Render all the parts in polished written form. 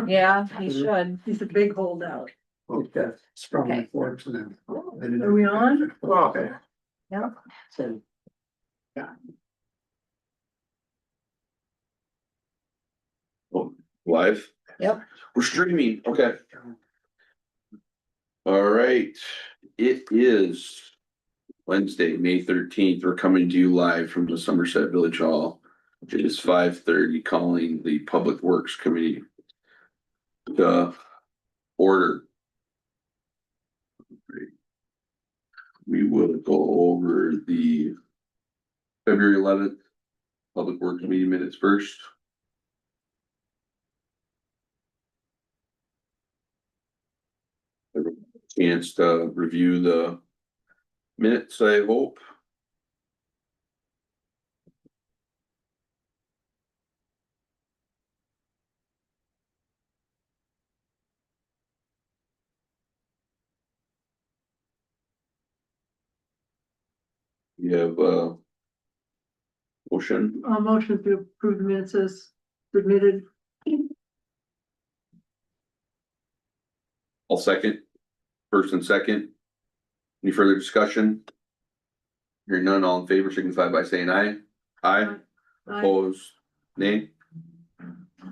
Yeah, he should. He's a big holdout. Okay, sprung Okay. the forks and then. Are we on? Okay. Yeah. So. Live? Yep. We're streaming, okay. All right, it is Wednesday, May 13th. We're coming to you live from the Somerset Village Hall. It is 5:30, calling the Public Works Committee to order. We will go over the February 11th Public Works meeting minutes first. Chance to review the minutes, I hope. You have motion, A motion to approve the minutes as submitted. I'll second. First and second. Any further discussion? Hearing none, all in favor signify by saying aye. Aye. Aye. Opposed, nay.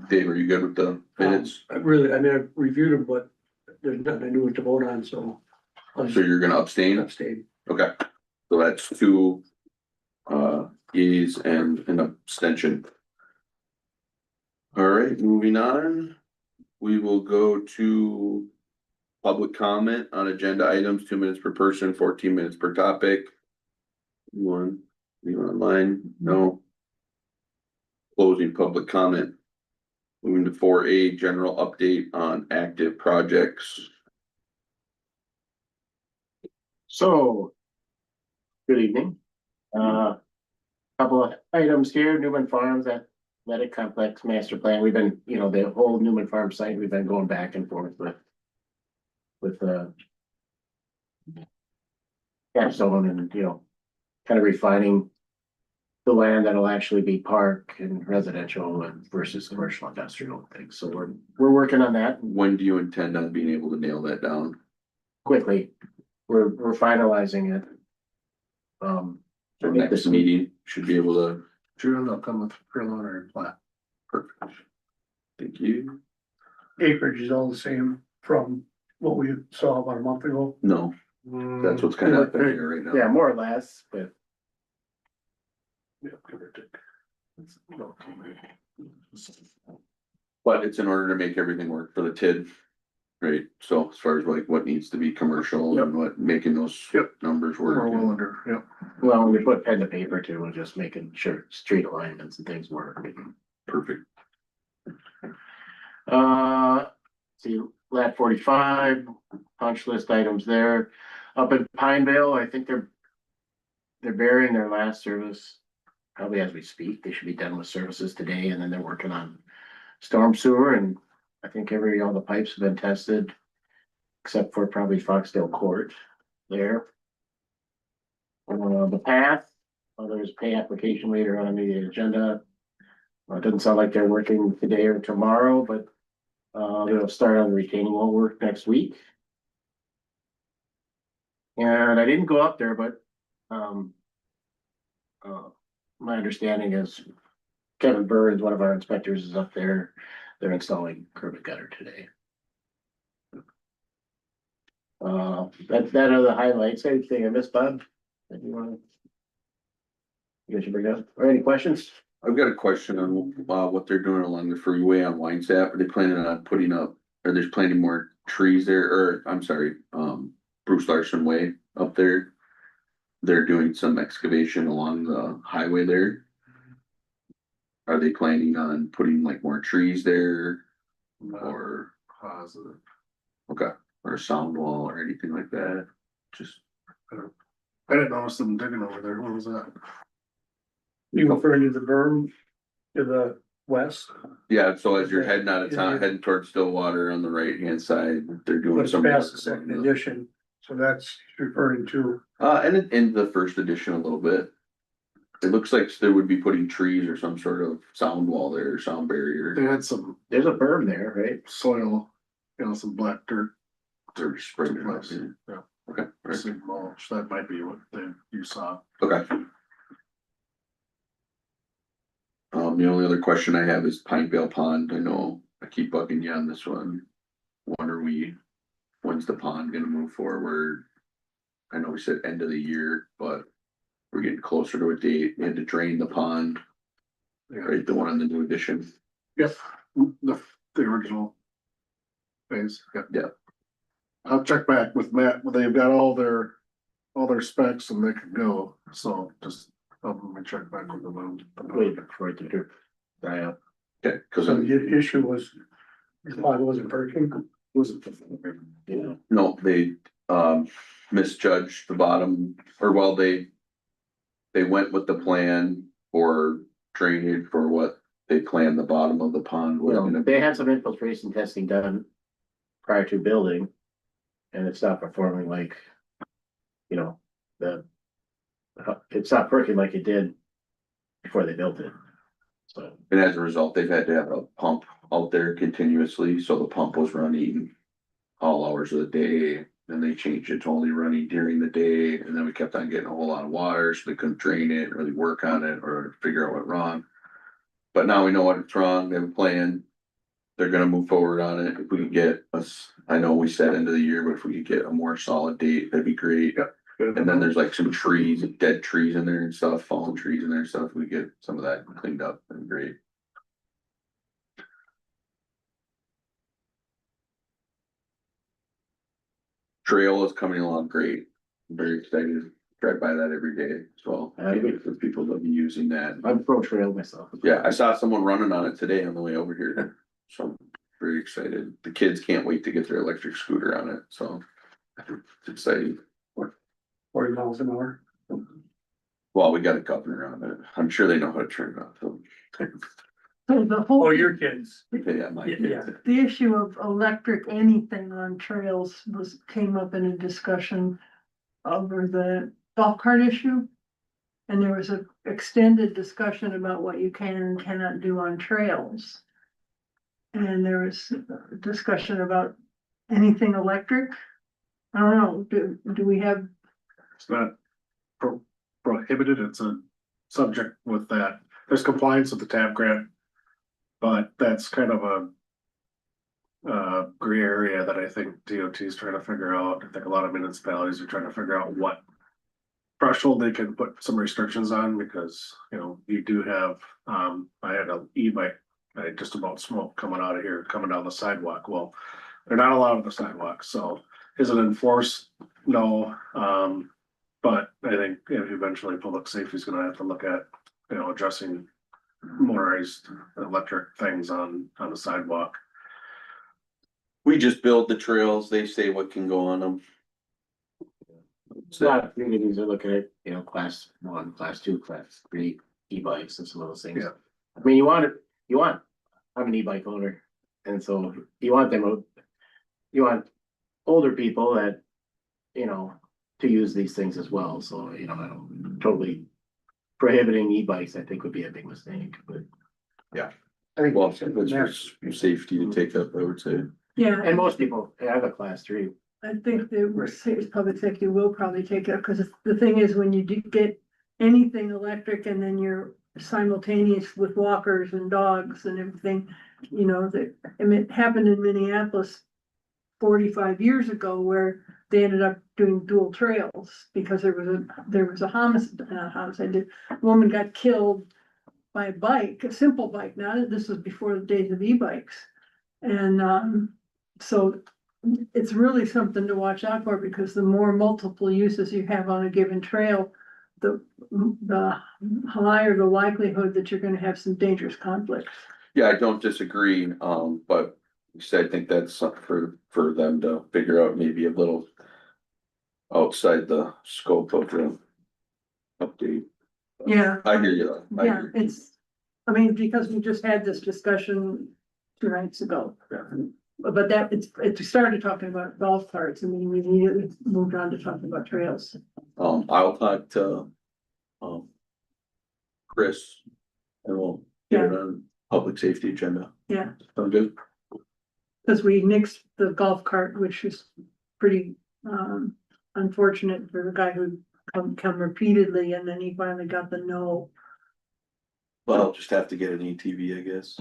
Dave, are you good with the minutes? I mean, I've reviewed them, but there's nothing I knew what to vote on, so. I'll So you're gonna abstain? abstain. Okay, so that's two yeas and an abstention. All right, moving on. We will go to public comment on agenda items, 2 minutes per person, 14 minutes per topic. Anyone online? No. Closing public comment. Moving to 4A, general update on active projects. So. Good evening. Couple of items here, Newman Farms, athletic complex master plan, we've been, the whole Newman Farm site, we've been going back and forth with. Capstone and, kind of refining. The land that'll actually be park and residential and versus commercial industrial things, so we're working on that When do you intend on being able to nail that down? quickly. We're finalizing it. So next meeting should be able to. June, I'll come with preliminary plat. Perfect. Thank you. Acreage is all the same from what we saw about a month ago. No, that's what's kind of happening here right now. Yeah, more or less, but Yeah, give or take. But it's in order to make everything work for the TID. Right, so as far as like what needs to be commercial and what making those Yep. numbers We're work. well under, yeah. well, we put pen to paper too, and just making sure street alignments and things work. Perfect. See, lat 45, punch list items there. Up in Pineville, I think they're burying their last service. Probably as we speak, they should be done with services today, and then they're working on storm sewer, and I think all the pipes have been tested. Except for probably Foxdale Court there. The path, there's pay application later on the agenda. It doesn't sound like they're working today or tomorrow, but they'll start on the retaining wall work next week. And I didn't go up there, but my understanding is Kevin Burns, one of our inspectors, is up there. They're installing curb and gutter today. That are the highlights. Anything I missed, Bob? That you want? You guys should bring up, or any questions? I've got a question on what they're doing along the freeway on Winesap. Are they planning on putting up, are they planting more trees there, or I'm sorry, Bruce Larson Way up there? They're doing some excavation along the highway there. Are they planning on putting like more trees there or, Positive. okay, or a sound wall or anything like that? Just, I didn't notice them digging over there. What was that? You referring to the berm to the west? yeah, so as you're heading out of town, heading towards Stillwater on the right hand side, they're doing But it's some. past the second edition, so that's referring to. And in the first edition a little bit. It looks like there would be putting trees or some sort of sound wall there, sound barrier. They had some There's a berm there, right? soil, some black dirt, Or spread it out, Place, yeah. yeah. Okay, right. some mulch, that might be what you saw. Okay. The only other question I have is Pine Vale Pond. I know I keep bugging you on this one. When's the pond gonna move forward? I know we said end of the year, but we're getting closer to a date. We had to drain the pond, Yeah. right? The one on the new addition. Yep, the original phase, yep. Yeah. I'll check back with Matt, when they've got all their specs and they can go, so just help me check back with them. Wait for it to dry up. Okay, cause So I'm, the issue was, the pond wasn't working? Wasn't. Yeah. no, they, misjudged the bottom, or well, they went with the plan for drainage for what they planned the bottom of the pond was Well, gonna they be. had some infiltration testing done prior to building. And it's not performing like, you know, it's not working like it did before they built it. So, And as a result, they've had to have a pump out there continuously, so the pump was running all hours of the day. Then they changed it to only running during the day, and then we kept on getting a whole lot of water, so they couldn't drain it, really work on it, or figure out what went wrong. But now we know what's wrong, they have a plan. They're gonna move forward on it. If we can get us, I know we said end of the year, but if we could get a more solid date, that'd be great. And then there's like some trees, dead trees in there and stuff, fallen trees in there and stuff. We get some of that cleaned up and great. Trail is coming along great. I'm very excited. Drive by that every day as well. With people that be using that. I'm pro trail myself. Yeah, I saw someone running on it today on the way over here. So I'm very excited. The kids can't wait to get their electric scooter on it, so it's exciting. 40 miles an hour. Well, we got a governor on it. I'm sure they know how to turn it off, so. So the whole, your kids. Yeah, my kids. Yeah. the issue of electric anything on trails came up in a discussion over the golf cart issue. And there was an extended discussion about what you can and cannot do on trails. And there was a discussion about anything electric. I don't know, do we have, It's not prohibited, it's a subject with that. There's compliance with the TAP grant. But that's kind of a gray area that I think DOT is trying to figure out. I think a lot of municipalities are trying to figure out what threshold they can put some restrictions on, because, you do have, I had an e-bike, I just about smoked coming out of here, coming down the sidewalk. Well, they're not allowed on the sidewalk, so is it enforced? No. But I think eventually public safety is gonna have to look at, addressing motorized electric things on the sidewalk. We just build the trails, they say what can go on them. A lot of communities are looking at, class 1, class 2, class 3 e-bikes and some of those things. Yeah. I mean, I'm an e-bike owner, and so you want older people that, to use these things as well, so, I don't totally prohibiting e-bikes, I think would be a big mistake, but. Well, it's for safety to take up, I would say. yeah, And most people have a class 3. I think the public safety will probably take it up, because the thing is, when you do get anything electric and then you're simultaneous with walkers and dogs and everything, it happened in Minneapolis 45 years ago, where they ended up doing dual trails because there was a homicide, a woman got killed by a bike, a simple bike. Now, this was before the days of e-bikes. And, so it's really something to watch out for, because the more multiple uses you have on a given trail, the higher the likelihood that you're gonna have some dangerous conflicts. Yeah, I don't disagree, but I think that's something for them to figure out, maybe a little outside the scope of the update. Yeah. I hear you. I Yeah, hear you. because we just had this discussion 2 nights ago. But it started talking about golf carts, and then we immediately moved on to talking about trails. I'll talk to, Chris. And we'll get it on public safety agenda. Yeah, Sound good? cause we nixed the golf cart, which is pretty, unfortunate for the guy who come repeatedly and then he finally got the no. Well, I'll just have to get an ATV, I guess.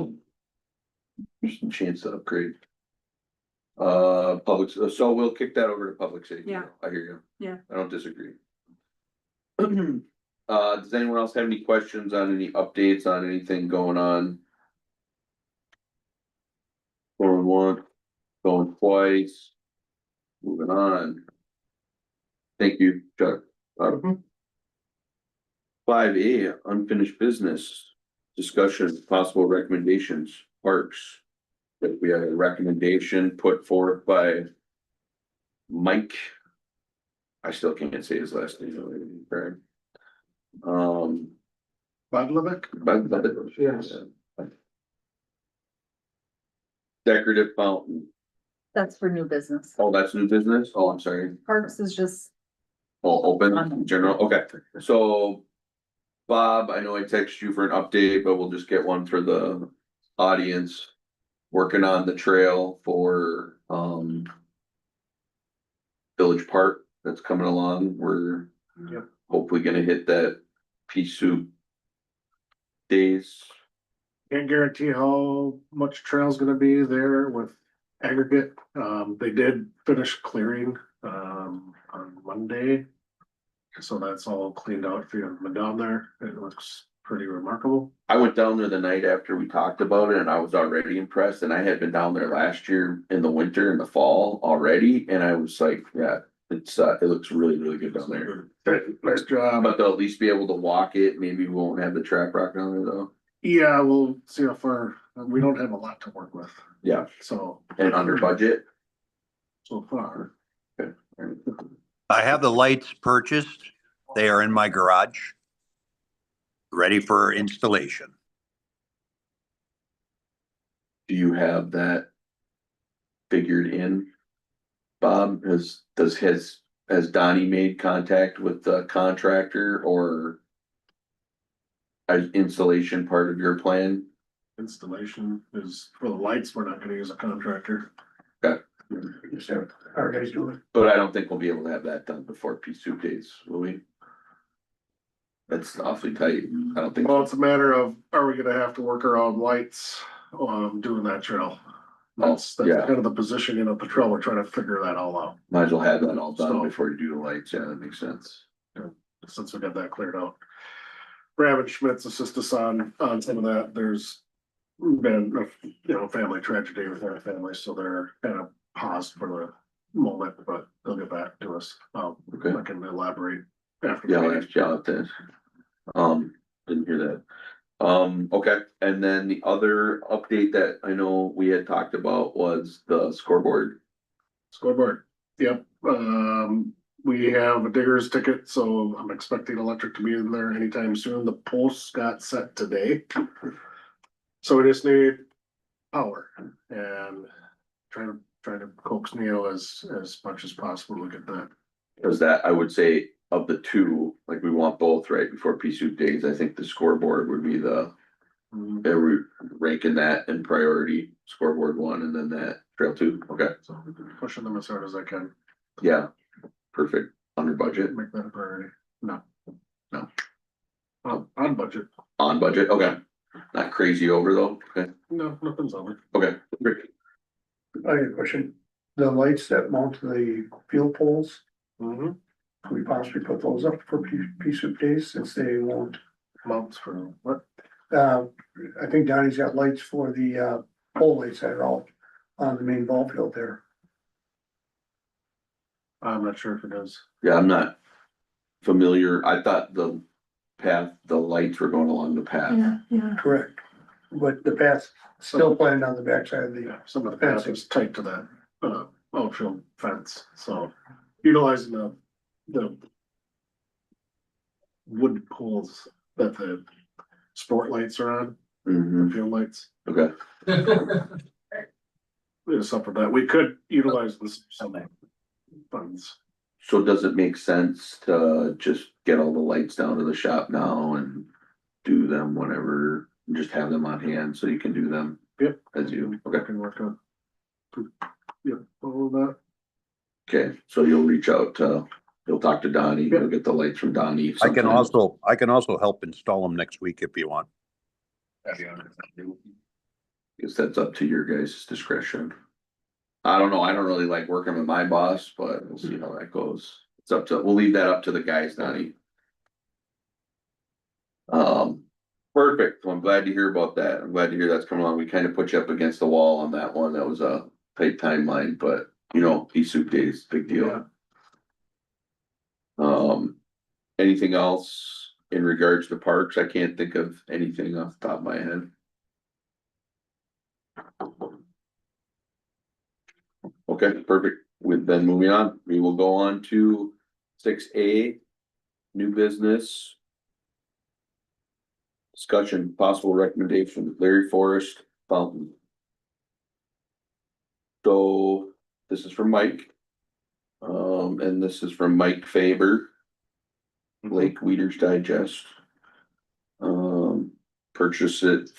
There's some chance to upgrade. Public, so we'll kick that over to public safety. Yeah. I hear you. Yeah. I don't disagree. Does anyone else have any questions on any updates on anything going on? Going once, going twice. Moving on. Thank you, Chuck. 5A, unfinished business, discussion, possible recommendations, parks. That we have a recommendation put forth by Mike. I still can't say his last name. Right? Budlovic? Yes. Decorative fountain. That's for new business. Oh, that's new business? Oh, I'm sorry. Parks is just, Oh, open, general, okay, so. Bob, I know I texted you for an update, but we'll just get one for the audience. Working on the trail for, Village Park that's coming along, we're Yep. hopefully gonna hit that pea soup days. Can't guarantee how much trail's gonna be there with aggregate. They did finish clearing, on Monday. So that's all cleaned out if you haven't been down there. It looks pretty remarkable. I went down there the night after we talked about it and I was already impressed and I had been down there last year in the winter and the fall already and I was like, yeah, it's it looks really, really good down there. Nice job. But they'll at least be able to walk it, maybe we won't have the trap rock down there though. Yeah, we'll see how far, we don't have a lot to work with, Yeah, so. and under budget. So far. I have the lights purchased. They are in my garage. Ready for installation. Do you have that figured in? Bob, has Donnie made contact with the contractor or? Is installation part of your plan? Installation is, for the lights, we're not gonna use a contractor. Just have our guys do it. But I don't think we'll be able to have that done before pea soup days, will we? That's awfully tight. I don't think. Well, it's a matter of, are we gonna have to work around lights, doing that trail? That's yeah. kind of the positioning of the trail. We're trying to figure that all out, Might as well have that all done So- before you do the lights. Yeah, that makes sense. since we got that cleared out. Rabbit Schmitz assist us on some of that. There's been, family tragedy with our family, so they're kind of paused for the moment, but they'll get back to us. Okay. I can elaborate after. the Yeah, I'll meeting. ask you out this. Didn't hear that. Okay, and then the other update that I know we had talked about was the scoreboard. Scoreboard, yep, we have a digger's ticket, so I'm expecting electric to be in there anytime soon. The posts got set today. So we just need power and try to coax Neo as much as possible to get that. Cause that, I would say of the two, like we want both right before pea soup days. I think the scoreboard would be the, we're ranking that in priority, scoreboard 1 and then that trail 2. Okay, So pushing them as hard as I can, yeah, perfect. Under budget, make that a priority. No. On budget, on budget, okay. Not crazy over though, okay, no, nothing's over. okay, great. I have a question. The lights that mount to the field poles, Mm-hmm. can we possibly put those up for pea soup days since they won't? Mounts for what? I think Donnie's got lights for the pole lights that are out on the main ball field there. I'm not sure if it is. Yeah, I'm not familiar. I thought the lights were going along the path. Yeah. Correct. But the path's still planned on the backside of the, Yeah, some of the path is tight to that, outfield fence, so utilizing the wood poles that the sport lights are on, Mhm, the field lights. okay, There's something that we could utilize this, some funds. so does it make sense to just get all the lights down to the shop now and do them whenever, just have them on hand so you can do them Yep. as you, okay, Can work on. Yep, all of that. okay, so you'll reach out to, you'll talk to Donnie, you'll get the lights from Donnie. I can sometime. I can also help install them next week if you want. Guess that's up to your guys' discretion. I don't know, I don't really like working with my boss, but we'll see how that goes. It's up to, we'll leave that up to the guys, Donnie. Perfect, well, I'm glad to hear about that, I'm glad to hear that's coming along, we kind of put you up against the wall on that one, that was a tight timeline, but you know, pea soup days, big deal. Anything else in regards to parks? I can't think of anything off the top of my head. Okay, perfect. With then moving on, we will go on to 6A, new business. Discussion, possible recommendation, Larry Forest Fountain. So this is from Mike. And this is from Mike Faber. Lake Weeders Digest. Purchased it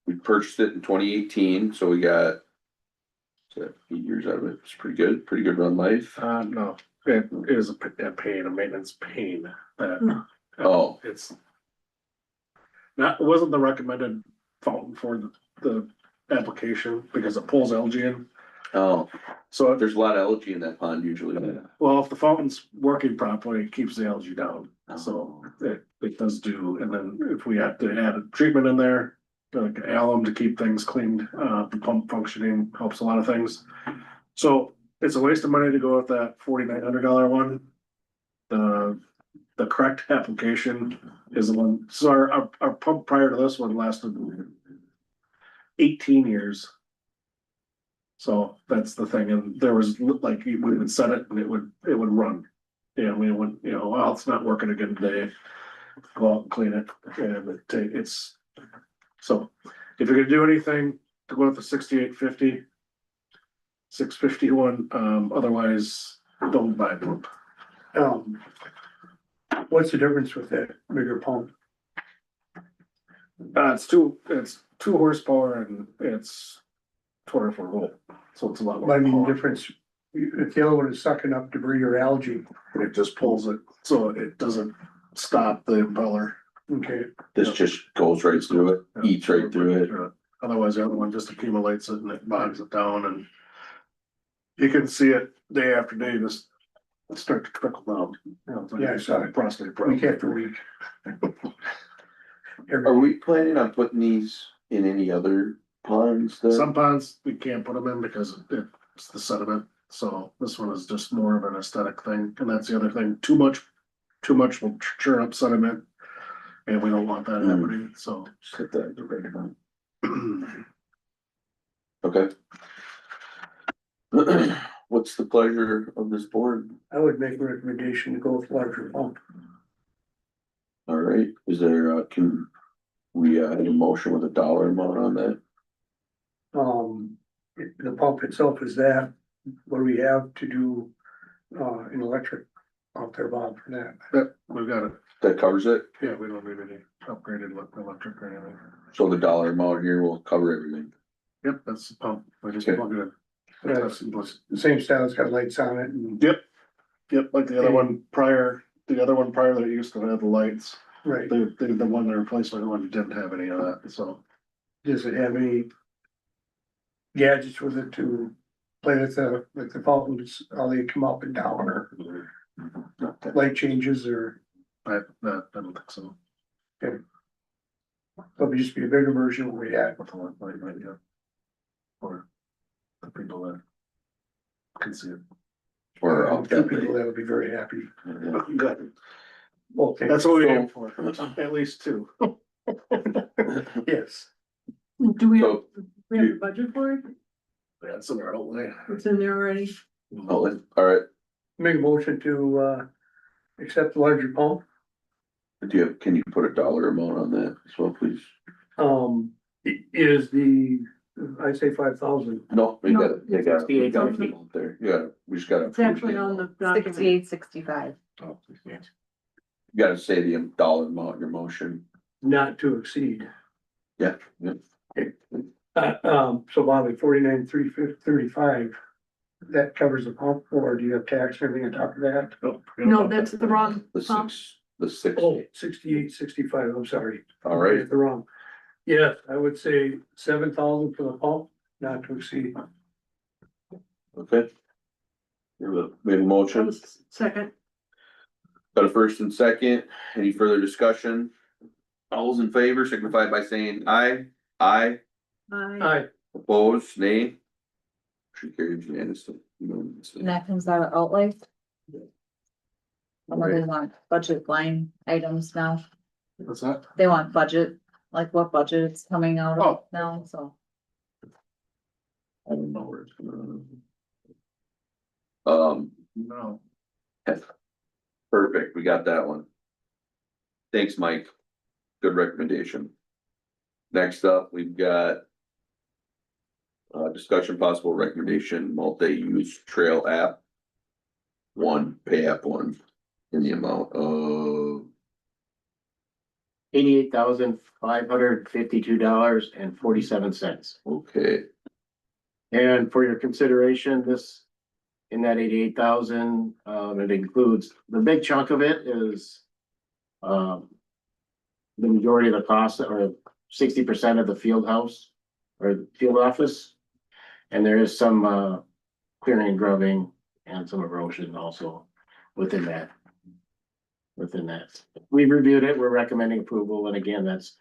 we purchased it in 2018, so we got 8 years out of it. It's pretty good run life. No, it is a pain, a maintenance pain that. Oh. It's. It wasn't the recommended fountain for the application because it pulls algae in. Oh, So there's a lot of algae in that pond usually. well, if the fountain's working properly, it keeps the algae down, so it does do, and then if we have to add a treatment in there. Like alum to keep things cleaned, the pump functioning helps a lot of things. So it's a waste of money to go with that $4,900 one. The correct application is the one, so our pump prior to this one lasted 18 years. So that's the thing, and there was like, we would set it and it would run. Yeah, we would, well, it's not working again today. Go out and clean it, and it's, so if you're gonna do anything, to go with the 6850. 651, otherwise don't buy a pump. What's the difference with that bigger pump? It's two horsepower and it's 24 volt, so it's a lot But more I mean, power. difference, if the other one is sucking up debris or algae, It just pulls it, so it doesn't stop the impeller. okay, This just goes right through it, eats right through it. Otherwise, the other one just accumulates it and it bogs it down, and you can see it day after day, just start to trickle down. It's like Yeah, I saw it. prostate week problem. after week. Are we planning on putting these in any other ponds then? Some ponds, we can't put them in because it's the sediment, so this one is just more of an aesthetic thing, and that's the other thing, too much will churn up sediment. And we don't want that happening, so. Just hit that right now. Okay. What's the pleasure of this board? I would make a recommendation to go with larger pump. All right, is there, can we, have a motion with a dollar amount on that? The pump itself is that, what do we have to do, an electric out there, Bob, for that? That, we've got it, That covers it, yeah, we don't need any upgraded electric or anything. so the dollar amount here will cover everything. Yep, that's the pump, we just Okay. plug it in. That's the same style, it's got lights on it and, Yep, like the other one prior that used to have the lights, right, the one that replaced the one didn't have any of that, so. does it have any gadgets with it to play with the fountains, how they come up and down, or Not that, light changes, or I don't think so. it'll just be a bigger version of what we had? With the light, right, yeah. Or the people that can see it. Or up Two that people way. that'll be very happy. Good. Okay, That's what we aim for, at least two. yes, Do we have So, a budget for it? Yeah, it's in our outlay. It's in there already? all right, make a motion to, accept the larger pump. can you put a dollar amount on that as well, please? Is I say 5,000. No, we got it, No, they got it, we got it 68,000. there, yeah, we just gotta. It's actually on the document. 6865. You gotta say the dollar amount in your motion. not to exceed. Yeah, yeah. So Bobby, 49,335, that covers the pump, or do you have tax or anything on top of that? No, that's the wrong The pump. six, Oh, 6865, I'm sorry. all right, The wrong. Yes, I would say 7,000 for the pump, not to exceed. okay. Made a motion, Second, got a first and second, any further discussion? All those in favor signify by saying aye, aye, I, opposed, nay. Motion carries unanimously. And that comes out of outlay. They want budget line items now. What's that? They want budget, like what budget it's coming out of Oh. now, so. I don't know where it's gonna. No. Perfect, we got that one. Thanks, Mike. Good recommendation. Next up, we've got. Discussion possible recommendation, multi-use trail app. One, pay app one, in the amount of, $88,552.47. okay, And for your consideration, this, in that 88,000, it includes, the big chunk of it is. The majority of the cost, or 60% of the field house, or the field office. And there is some, clearing and grubbing and some erosion also within that. We've reviewed it, we're recommending approval, and again, that's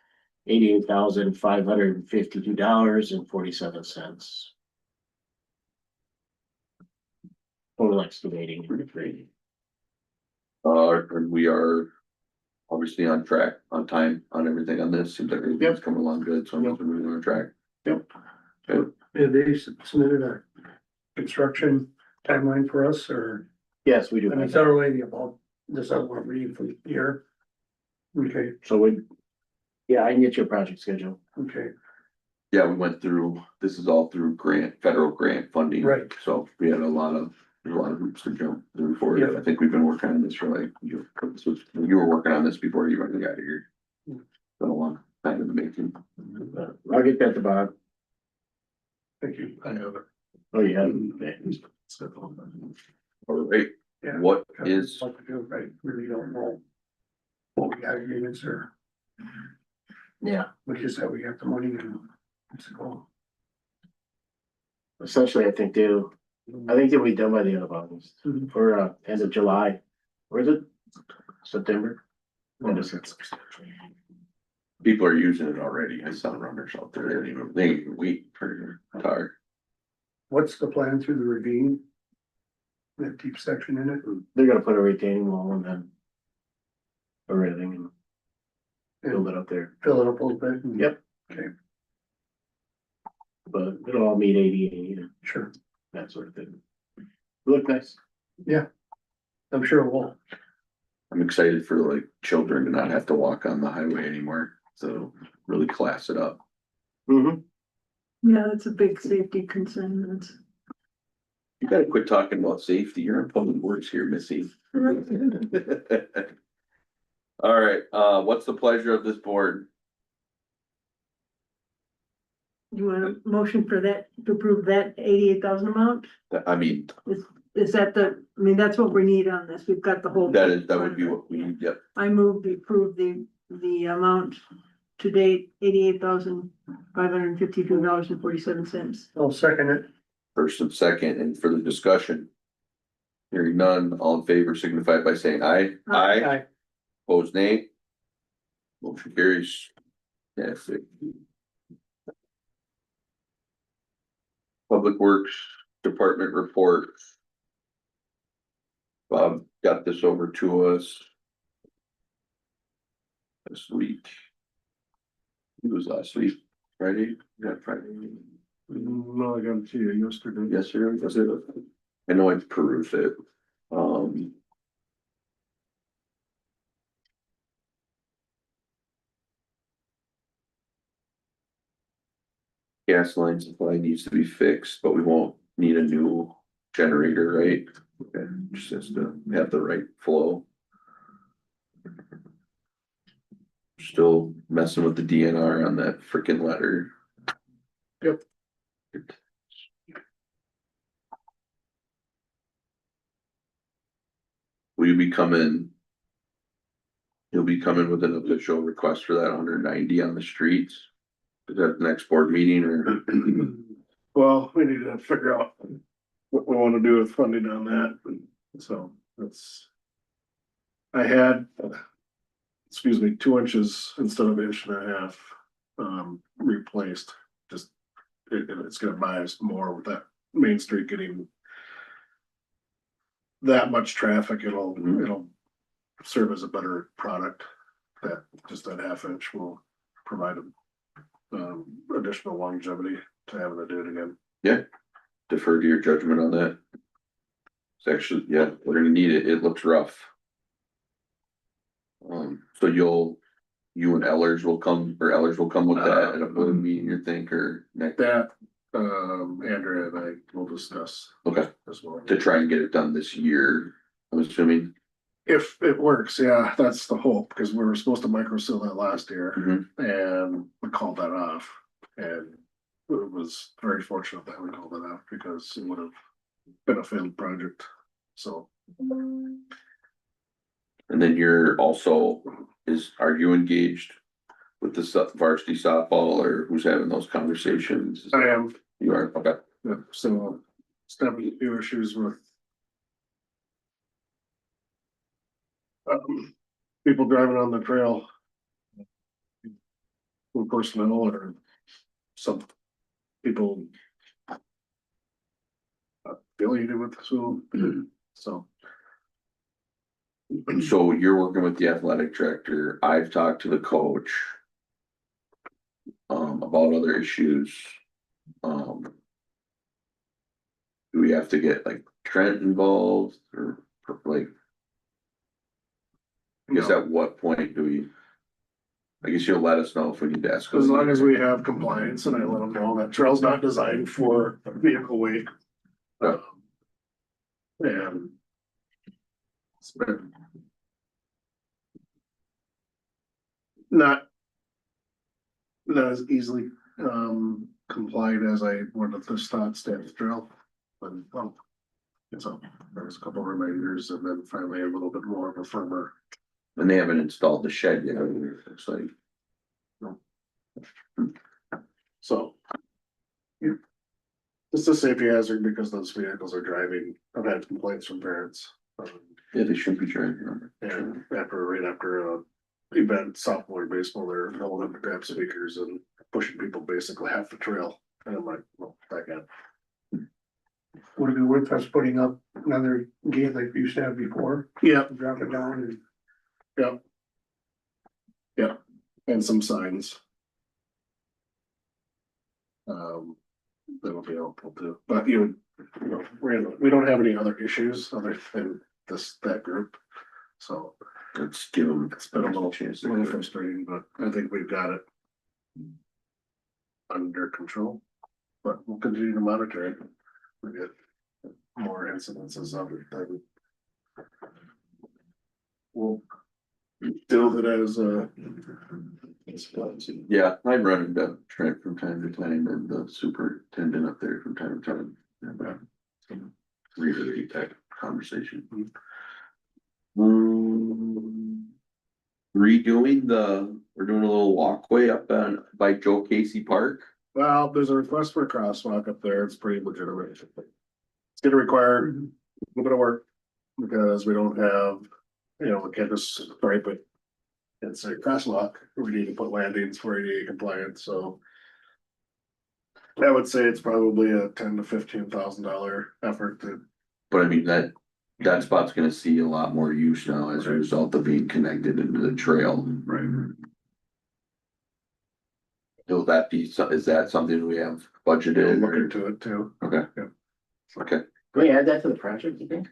$88,552.47. Total excavating and grading. and we are. Obviously on track, on time, on everything on this, seems like everything's coming along good, so I'm moving on track. Yep. Okay, Have they submitted a construction timeline for us, or, Yes, we do. I mean, it's not really about, this I want to read from here. Okay, So yeah, I can get your project schedule. okay, yeah, we went through, this is all through federal grant funding. Right. So we had there's a lot of hoops to jump through for it. Yeah. I think we've been working on this for like, you were working on this before you even got here. Been a long time in the making. I'll get that to Bob. thank you. I have it. Oh, yeah. All right, Yeah. what is, What to do, I really don't know. What we got agreements or, Yeah, we just said we got the money and it's cool. essentially, I think they'll be done by the end of August, Mhm. or, end of July. Or is it September? When is it? people are using it already. I saw runners out there, they didn't even wait for tar. What's the plan through the ravine? That deep section in it? They're gonna put a retaining wall and then. Everything and build it up there, Fill it up a little bit? and- Yep. Okay, but it'll all meet ADA and sure, that sort of thing. Look nice. I'm sure it will. I'm excited for like children to not have to walk on the highway anymore, so really class it up. Mm-hmm. yeah, that's a big safety concern, that's. You gotta quit talking about safety, you're in public works here, Missy. All right, what's the pleasure of this board? You want a motion for that, to approve that 88,000 amount? I mean, Is that I mean, that's what we need on this, we've got the whole. that would be what we need, yep. I move to approve the amount to date, $88,552.47. I'll second it. First and second, and further discussion. Hearing none, all in favor signify by saying aye. Aye. Opposed, nay. Motion carries. Yes. Public Works Department report. Bob got this over to us. This week. It was last week, Friday, yeah, Friday. No, I got it to you yesterday. Yesterday, was it? I know I perused it. Gas line supply needs to be fixed, but we won't need a new generator, right? Okay, just has to have the right flow. Still messing with the DNR on that freaking letter. Yep. Will you be coming? You'll be coming with an official request for that 190 on the streets? Is that the next board meeting or? Well, we need to figure out what we wanna do with funding on that, so that's. I had, excuse me, 2 inches instead of 1.5 inches, replaced, just, it's gonna buy us more with that Main Street getting that much traffic, it'll serve as a better product, that just that 1/2 inch will provide additional longevity to having to do it again. Yeah, defer to your judgment on that. It's actually, yeah, we're gonna need it. It looks rough. So you and Ellers will come, or Ellers will come with that at a board meeting, you think, or next, That, Andrea and I will discuss okay, as well. to try and get it done this year, I'm assuming. If it works, yeah, that's the hope, because we were supposed to micro seal that last year Mhm. and we called that off. And it was very fortunate that we called it off because it would have been a failed project, so. And then you're also, are you engaged with the varsity softball, or who's having those conversations? I am, You are, okay, yeah, so having a few issues with people driving on the trail. With personnel or some people affiliated with the school, so. so you're working with the athletic director, I've talked to the coach. About other issues. Do we have to get like Trent involved or like? I guess at what point do we? I guess you'll let us know if we need to ask. As long as we have compliance and I let them know that trail's not designed for vehicle weight. Yeah. And. It's been. Not as easily complied as I would have just thought staff trail, but so there was a couple of reminders and then finally a little bit more of a firmer. And they haven't installed the shed yet, it's like. So. Yeah. It's a safety hazard because those vehicles are driving. I've had complaints from parents. Yeah, they shouldn't be driving. And right after event softball or baseball, they're going up to grab speakers and pushing people basically half the trail. And I'm like, well, that guy. Would it be worth us putting up another gate like we used to have before? Yeah, Drop it down and. yeah. Yeah, and some signs. That'll be helpful too, but you know, we don't have any other issues other than that group. So Let's give them. it's been a little frustrating, but I think we've got it under control, but we'll continue to monitor it. We get more incidences of it. We'll deal with it as Yeah, I run into Trent from time to time and the superintendent up there from time to time. Reiterate that conversation. Redoing we're doing a little walkway up by Joe Casey Park. Well, there's a request for a crosswalk up there. It's pretty legitimate. It's gonna require a little bit of work because we don't have, we can't just stripe it. It's a crosswalk. We need to put landings for ADA compliance, so. I would say it's probably a $10,000 to $15,000 effort to. But I mean, that spot's gonna see a lot more use now as a result of being connected into the trail. Right. Will that be, is that something we have budgeted? Look into it too. Okay. Yeah. Okay, Can we add that to the project, you think?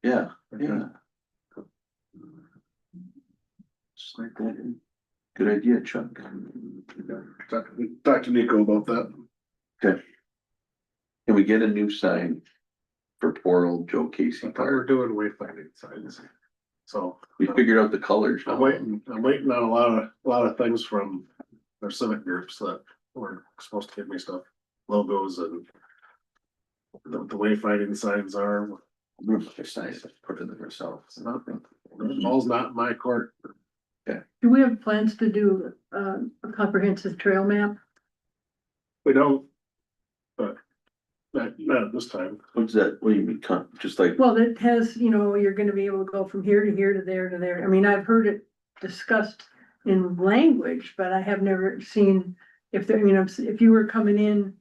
yeah, Okay. yeah. Just like that. Good idea, Chuck. Talk to Nico about that. Okay. Can we get a new sign for poor old Joe Casey I thought we were Park? doing wayfinding signs. So. We figured out the colors. I'm waiting on a lot of things from their civic groups that were supposed to give me stuff, logos and the wayfinding signs are, It's nice to put it in myself. ball's not in my court. Do we have plans to do a comprehensive trail map? We don't, but not at this time. What's that? What do you mean, just like, Well, it has, you know, you're gonna be able to go from here to here to there to there. I mean, I've heard it discussed in language, but I have never seen if there, you know, if you were coming in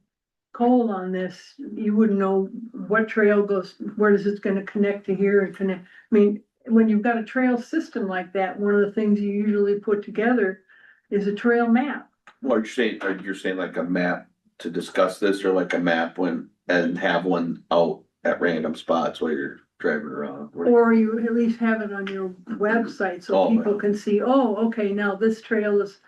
cold on this, you wouldn't know what trail goes, where is it gonna connect to here and connect. I mean, when you've got a trail system like that, one of the things you usually put together is a trail map. well, you're saying like a map to discuss this, or like a map and have one out at random spots while you're driving around? Or you at least have it on your website so Oh, people yeah. can see, oh, okay, now this trail is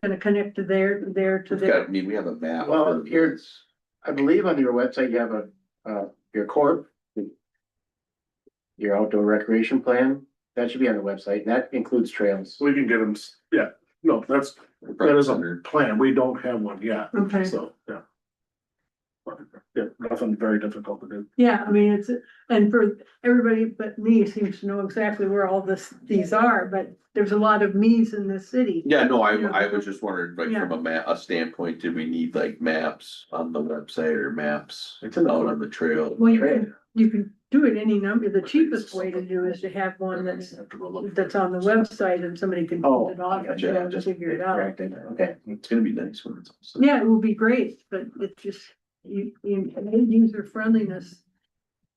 gonna connect to there, to there, to It's there. got, I mean, we have a map. Well, here's, I believe on your website, you have your corp. Your outdoor recreation plan, that should be on the website, and that includes trails. We can get them, yeah, no, that is a plan. We don't have one yet, Okay, so, yeah. But, yeah, nothing very difficult to do. yeah, I mean, it's, and for everybody but me seems to know exactly where all these are, but there's a lot of me's in this city. Yeah, no, Yeah. I was just wondering, like, from a standpoint, did we need like maps on the website or maps It's in the out on the trail? Well, you can do it any number, the cheapest way to do is to have one that's on the website and somebody can Oh, print it off and gotcha, you know, just figure it out. correct it. Okay, It's gonna be nice when it's. all set. Yeah, it will be great, but it's just, user friendliness.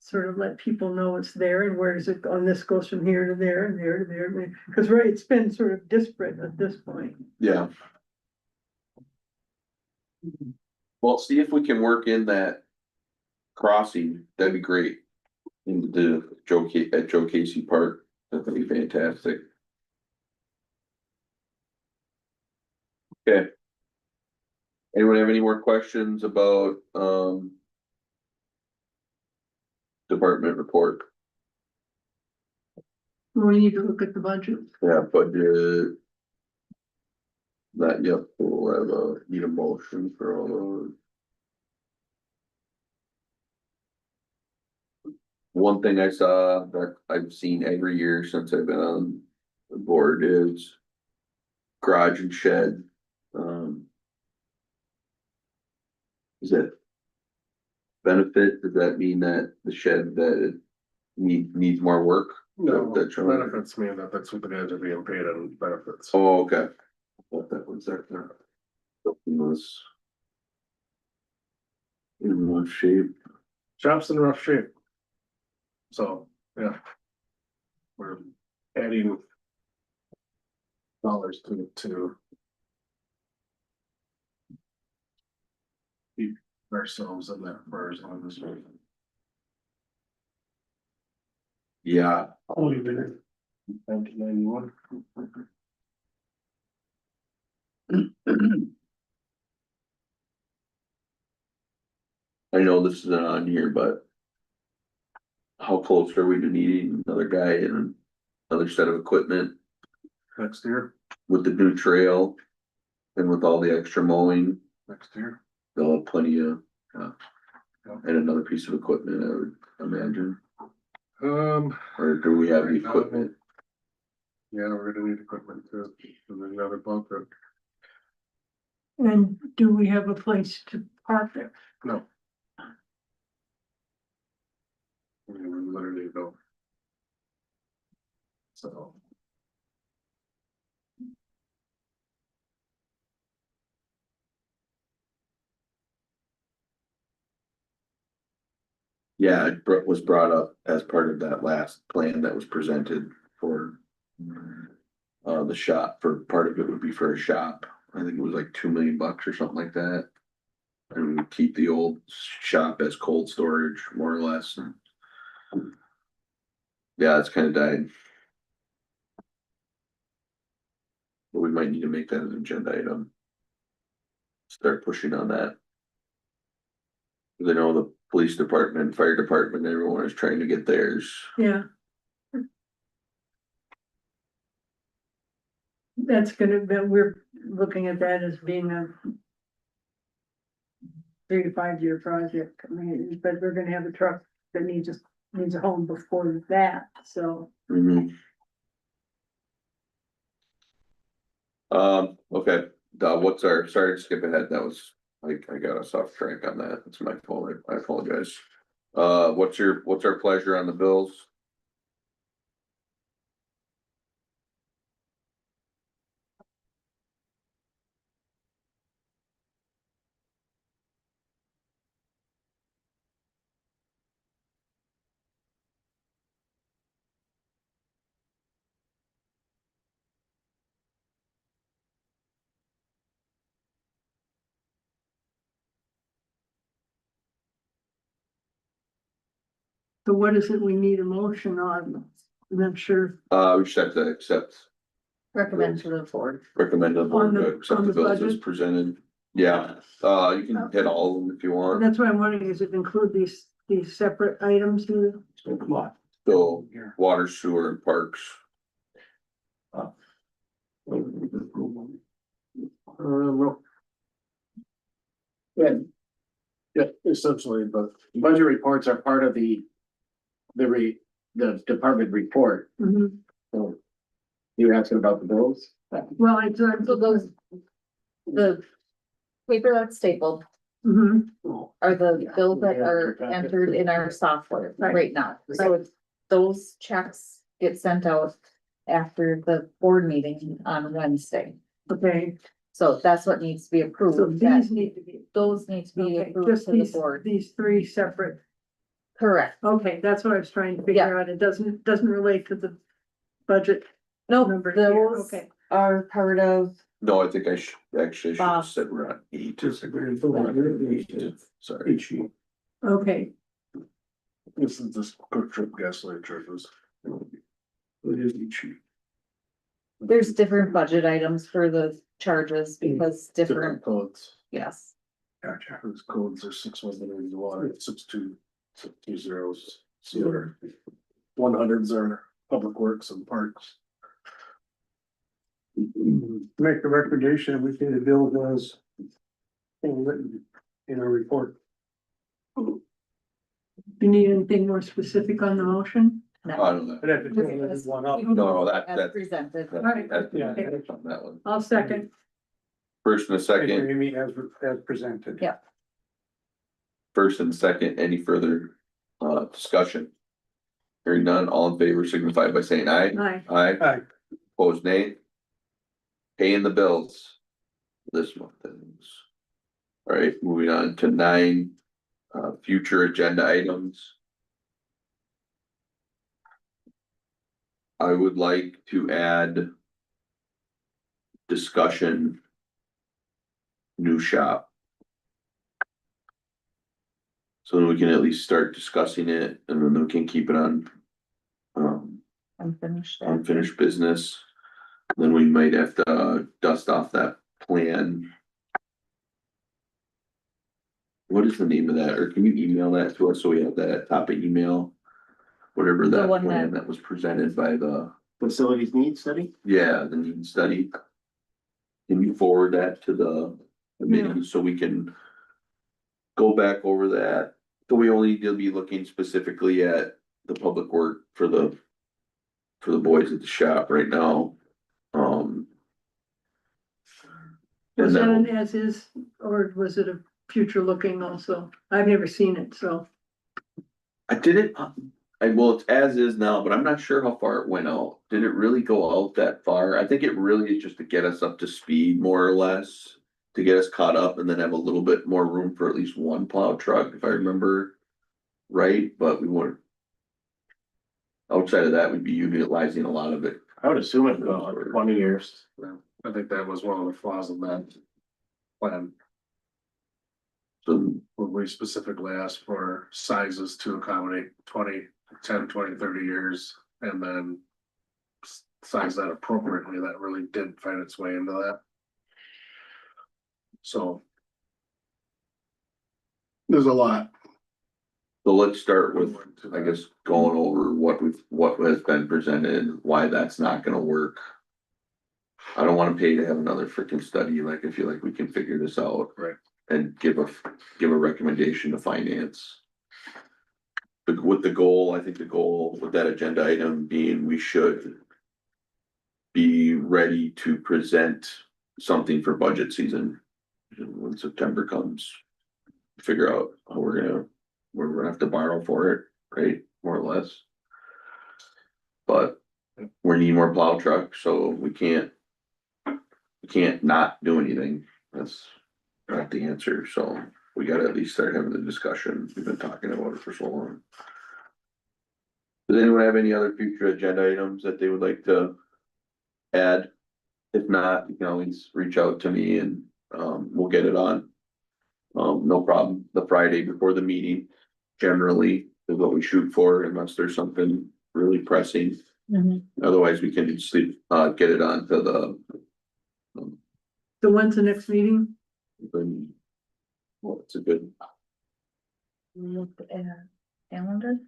Sort of let people know it's there and where does it, on this goes from here to there and there to there, because right, it's been sort of disparate at this point. Yeah. Well, see if we can work in that crossing, that'd be great. In the at Joe Casey Park, that'd be fantastic. Okay. Anyone have any more questions about, department report? We need to look at the budget. Yeah, budget. Not yet, we'll have need a motion for all those. One thing I saw that I've seen every year since I've been on the board is garage and shed. Is it benefit? Does that mean that the shed that it needs more work? No, That's right. benefits mean that's what the guys are being paid on benefits. Oh, okay. I thought that was there. Something was in rough shape. Shop's in rough shape. So, yeah. We're adding dollars to keep ourselves in that for as long as we. Yeah, Only been 1991. I know this isn't on here, but how close are we to needing another guy and another set of equipment Next year, with the new trail? And with all the extra mowing, next year. they'll have plenty of, and another piece of equipment, I would imagine. Or do we have the equipment? Yeah, we're gonna need equipment too, and then another bunker. And do we have a place to park it? No. We literally go. So. Yeah, it was brought up as part of that last plan that was presented for. The shop, for part of it would be for a shop, I think it was like $2 million or something like that. And we keep the old shop as cold storage, more or less. Yeah, it's kind of died. But we might need to make that an agenda item. Start pushing on that. Cause I know the police department, fire department, everyone is trying to get theirs. Yeah, that's gonna be, we're looking at that as being a 3 to 5 year project. I mean, but we're gonna have a truck that needs a home before that, so. Mhm. Okay, what's our, sorry to skip ahead, that was, I got us off track on that, it's my fault, I apologize. What's our pleasure on the bills? So what is it we need a motion on? I'm not sure. We just have to accept, Recommend to the board. recommend the board On the- to accept on the the bills as budget? presented. Yeah, you can hit all of them if you want, That's what I'm wondering, is it include these separate items here? So come on. so Here. water, sewer and parks. Well. Yeah. Yeah, essentially, but budget reports are part of the department report. Mhm. So you're asking about the bills? Well, it's, So those, the paper that's stapled mhm. are the bills that are entered in our software Right. right now. So it's, those checks get sent out after the board meeting on Wednesday. Okay, So that's what needs to be approved. so that- these need to be, Those need to be okay, approved just to the these, board. these 3 separate, Correct. okay, that's what I was trying to figure out. It doesn't relate to the budget No, number here, those okay. are part of, No, I think I should, actually, I should have Bob. said we're on eight. Just agree. Sorry. Each sheet. Okay, This is just quick trip gasoline charges. It is each sheet. there's different budget items for the charges because different, Codes. yes. Gotcha. Those codes are 610 water, 620 sewer. 100s are public works and parks. Make the recommendation, we pay the bill as written in our report. you need anything more specific on the motion? I don't know. But at the time, there's one up. No, that, As that. presented. Alright. Yeah. That's on that one. I'll second. First and a second, Amy as presented. Yeah. first and second, any further, discussion? Hearing none, all in favor signify by saying aye. Aye. Aye. Aye. Opposed, nay. Paying the bills. This month is. Alright, moving on to 9, future agenda items. I would like to add. Discussion. New shop. So then we can at least start discussing it and then we can keep it on. Unfinished. Unfinished business. Then we might have to dust off that plan. What is the name of that, or can you email that to us so we have that at top of email? Whatever The that one plan that- that was presented by the, Facilities needs study? yeah, the need study. Can you forward that to the committee so we can go back over that? So we only need to be looking specifically at the public work for the boys at the shop right now. Was And that an then, as is, or was it a future looking also? I've never seen it, so. I didn't, well, it's as is now, but I'm not sure how far it went out. Did it really go out that far? I think it really is just to get us up to speed more or less. To get us caught up and then have a little bit more room for at least one plow truck, if I remember. Right, but we weren't. Outside of that, we'd be utilizing a lot of it. I would assume it'd go on for 20 years. I think that was one of the flaws of that plan, So, when we specifically asked for sizes to accommodate 20, 10, 20, 30 years, and then size that appropriately, that really did find its way into that. So there's a lot. so let's start with, I guess, going over what has been presented, why that's not gonna work. I don't wanna pay to have another freaking study, like, I feel like we can figure this out. Right. And give a recommendation to finance. With the goal, I think the goal with that agenda item being we should be ready to present something for budget season. When September comes, figure out how we're gonna have to borrow for it, right, more or less. But we need more plow trucks, so we can't not do anything, that's not the answer, so we gotta at least start having the discussion, we've been talking about it for so long. Does anyone have any other future agenda items that they would like to add? If not, you can always reach out to me and, we'll get it on. No problem, the Friday before the meeting generally is what we shoot for unless there's something really pressing. Mhm. Otherwise, we can sleep, get it on to the. So when's the next meeting? Well, it's a good, Look at calendar.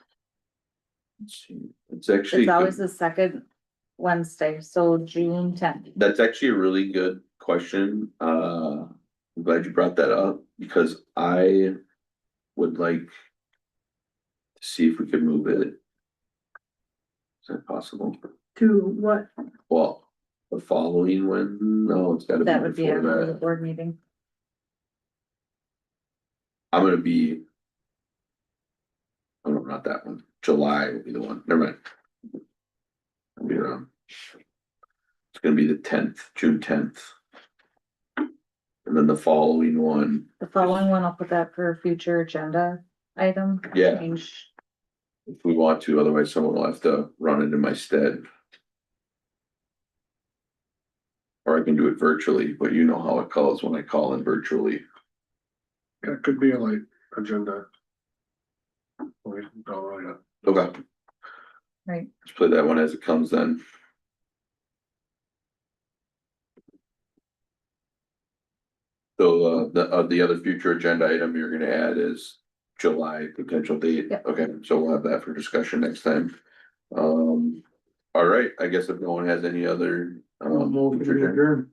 let's see, it's actually. It's always the second Wednesday, so June 10th. That's actually a really good question. I'm glad you brought that up because I would like to see if we could move it. Is that possible? To what? Well, the following one, no, it's gotta That be would be before after the that. board meeting. I'm gonna be. Oh, no, not that one. July will be the one. Never mind. I'll be around. It's gonna be the 10th, June 10th. And then the following one, The following one, I'll put that for a future agenda item. Yeah. Change. if we want to, otherwise someone will have to run it in my stead. Or I can do it virtually, but you know how it calls when I call in virtually. Yeah, it could be a late agenda. We don't really know. Okay, Right. let's play that one as it comes then. So, the other future agenda item you're gonna add is July potential date. Yep. Okay, so we'll have that for discussion next time. All right, I guess if no one has any other. future agenda-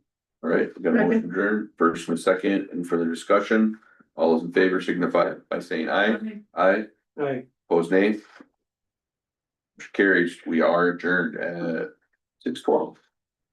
All right, we got a motion adjourned, first and a second, and further discussion. All those in favor signify by saying aye. Aye, Right. opposed nay. Motion carries, we are adjourned at 6:12.